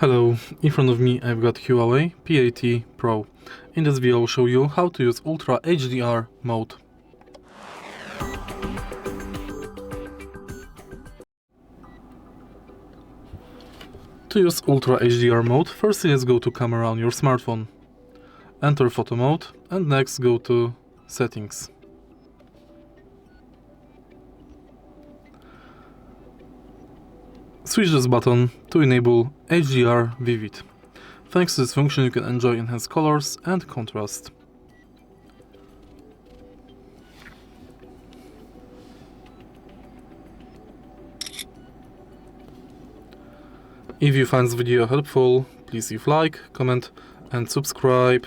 Hello, in front of me I've got HUAWEI P80 Pro. In this video I'll show you how to use Ultra HDR Mode. To use Ultra HDR Mode, firstly let's go to Camera on your smartphone. Enter Photo Mode and next go to Settings. Switch this button to enable HDR Vivid. Thanks to this function you can enjoy enhanced colors and contrast. If you find this video helpful, please leave like, comment and subscribe.